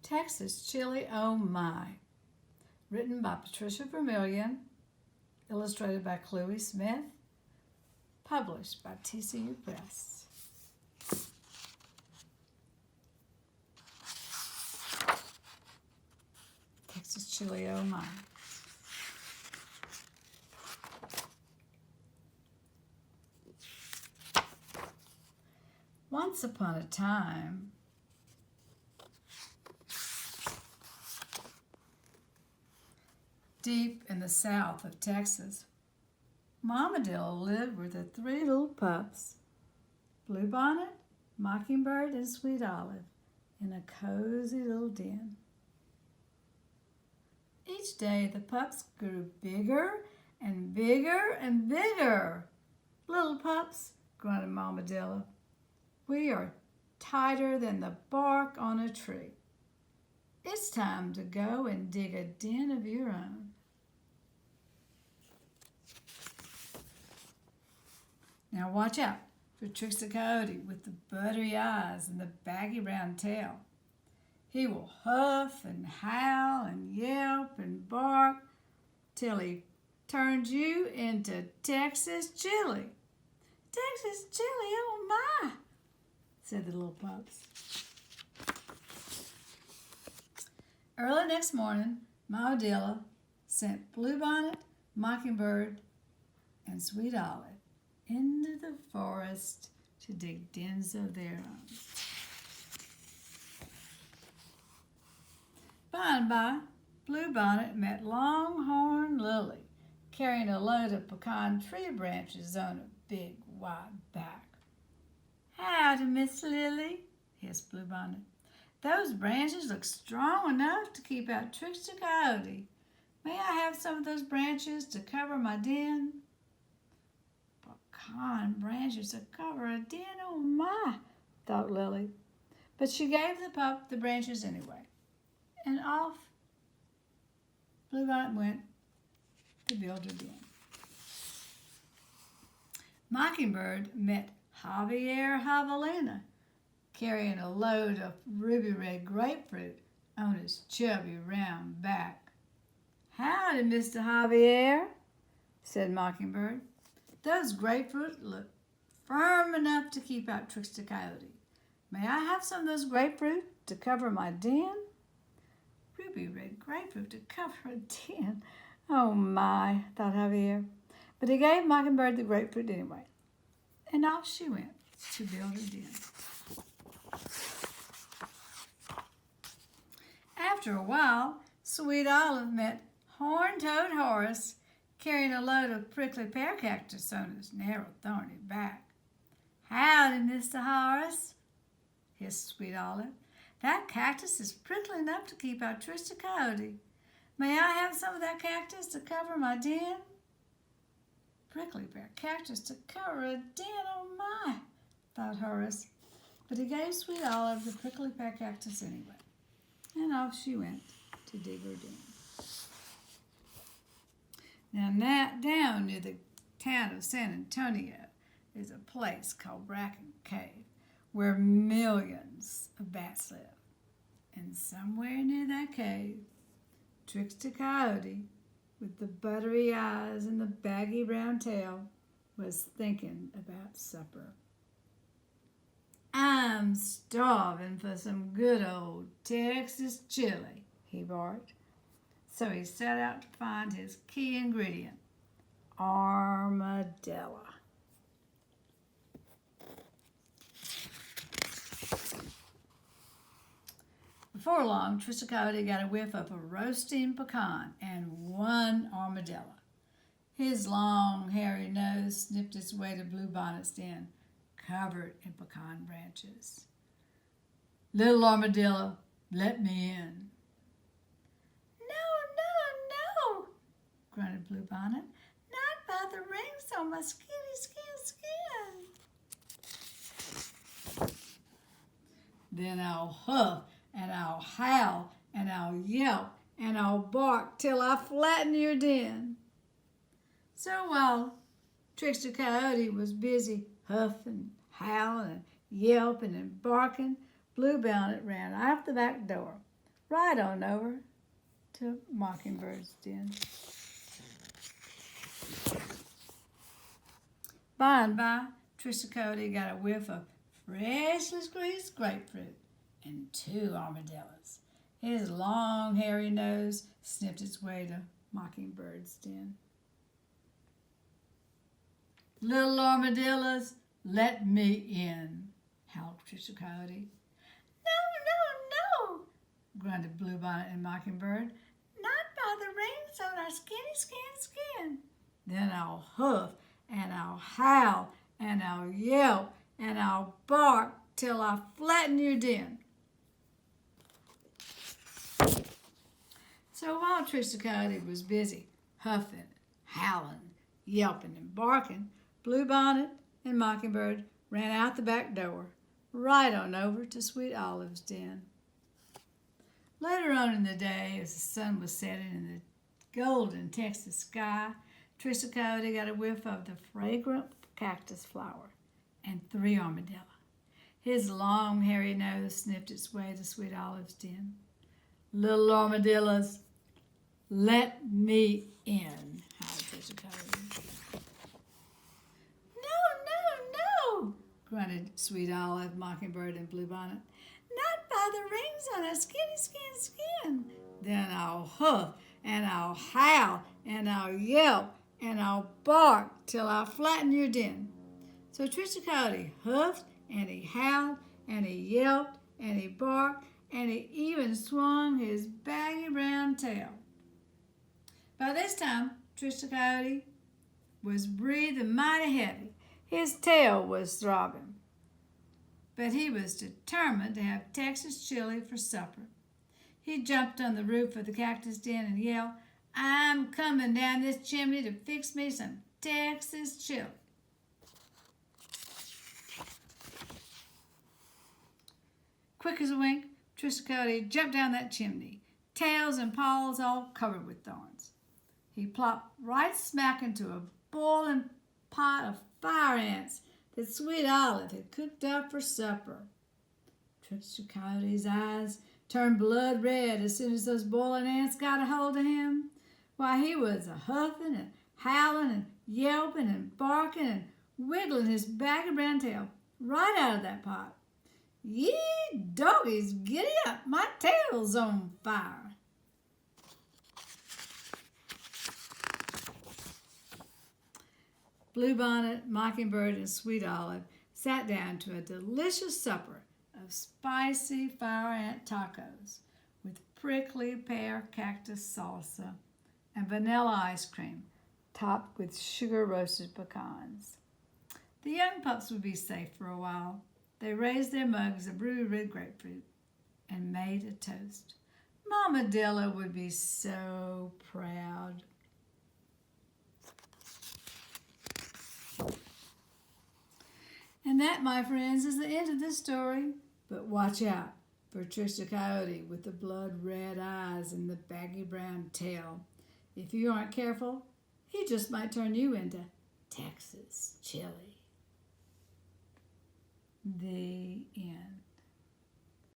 Texas Chili Oh My, written by Patricia Vermillion, illustrated by Chloe Smith, published by TCU Press. Texas Chili Oh My. Once upon a time, deep in the south of Texas, Mamadillo lived with her 3 little pups, Bluebonnet, Mockingbird, and Sweet Olive, in a cozy little den. Each day the pups grew bigger and bigger and bigger. Little pups, grunted Mamadillo, we are tighter than the bark on a tree. It's time to go and dig a den of your own. Now watch out for Trickster Coyote with the buttery eyes and the baggy round tail. He will huff and howl and yelp and bark till he turns you into Texas chili. Texas chili, oh my, said the little pups. Early next morning, Mamadillo sent Bluebonnet, Mockingbird, and Sweet Olive into the forest to dig dens of their own. By and by, Bluebonnet met Longhorn Lily, carrying a load of pecan tree branches on a big, wide back. Howdy, Miss Lily, hissed Bluebonnet. Those branches look strong enough to keep out Trickster Coyote. May I have some of those branches to cover my den? Pecan branches to cover a den? Oh my, thought Lily. But she gave the pup the branches anyway. And off Bluebonnet went to build her den. Mockingbird met Javier Javelina, carrying a load of ruby red grapefruit on his chubby round back. Howdy, Mr. Javier, said Mockingbird. Those grapefruit look firm enough to keep out Trickster Coyote. May I have some of those grapefruit to cover my den? Ruby red grapefruit to cover a den? Oh my, thought Javier. But he gave Mockingbird the grapefruit anyway. And off she went to build her den. After a while, Sweet Olive met Horn-Toed Horace, carrying a load of prickly pear cactus on his narrow, thorny back. Howdy, Mr. Horace, hissed Sweet Olive. That cactus is prickly enough to keep out Trickster Coyote. May I have some of that cactus to cover my den? Prickly pear cactus to cover a den, oh my, thought Horace. But he gave Sweet Olive the prickly pear cactus anyway. And off she went to dig her den. Now, down near the town of San Antonio is a place called Bracken Cave, where millions of bats live. And somewhere near that cave, Trickster Coyote, with the buttery eyes and the baggy brown tail, was thinking about supper. I'm starving for some good old Texas chili, he barked. So he set out to find his key ingredient, armadillo. Before long, Trickster Coyote got a whiff of a roasting pecan and one armadillo. His long, hairy nose sniffed its way to Bluebonnet's den, covered in pecan branches. Little armadillo, let me in. No, grunted Bluebonnet. Not by the rings on my skin. Then I'll huff and I'll howl and I'll yelp and I'll bark till I flatten your den. So while Trickster Coyote was busy huffing, howling, and yelping and barking, Bluebonnet ran out the back door, right on over to Mockingbird's den. By and by, Trickster Coyote got a whiff of freshly squeezed grapefruit and 2 armadillos. His long, hairy nose sniffed its way to Mockingbird's den. "Little armadillos, let me in," howled Trickster Coyote. "No, no, no," grunted Bluebonnet and Mockingbird. "Not by the rings on our skin. Then I'll huff and I'll howl and I'll yelp and I'll bark till I flatten your den." So while Trickster Coyote was busy huffing, howling, yelping, and barking, Bluebonnet and Mockingbird ran out the back door, right on over to Sweet Olive's den. Later on in the day, as the sun was setting in the golden Texas sky, Trickster Coyote got a whiff of the fragrant cactus flower and 3 armadillos. His long, hairy nose sniffed its way to Sweet Olive's den. "Little armadillos, let me in," howled Trickster Coyote. "No, grunted Sweet Olive, Mockingbird, and Bluebonnet. "Not by the rings on our skin. Then I'll huff and I'll howl and I'll yelp and I'll bark till I flatten your den." So Trickster Coyote huffed and he howled and he yelped and he barked and he even swung his baggy brown tail. By this time, Trickster Coyote was breathing mighty heavy. His tail was throbbing. But he was determined to have Texas chili for supper. He jumped on the roof of the cactus den and yelled, "I'm coming down this chimney to fix me some Texas chili." Quick as a wink, Trickster Coyote jumped down that chimney, tails and paws all covered with thorns. He plopped right smack into a boiling pot of fire ants that Sweet Olive had cooked up for supper. Trickster Coyote's eyes turned blood red as soon as those boiling ants got a hold of him. Why, he was a-huffing and howling and yelping and barking and wiggling his baggy brown tail right out of that pot. "Ye doggies, giddy up, my tail's on fire." Bluebonnet, Mockingbird, and Sweet Olive sat down to a delicious supper of spicy fire ant tacos with prickly pear cactus salsa and vanilla ice cream topped with sugar roasted pecans. The young pups would be safe for a while. They raised their mugs of blue red grapefruit and made a toast. Mamadillo would be so proud. And that, my friends, is the end of this story. But watch out for Trickster Coyote with the blood-red eyes and the baggy brown tail. If you aren't careful, he just might turn you into Texas chili. The end.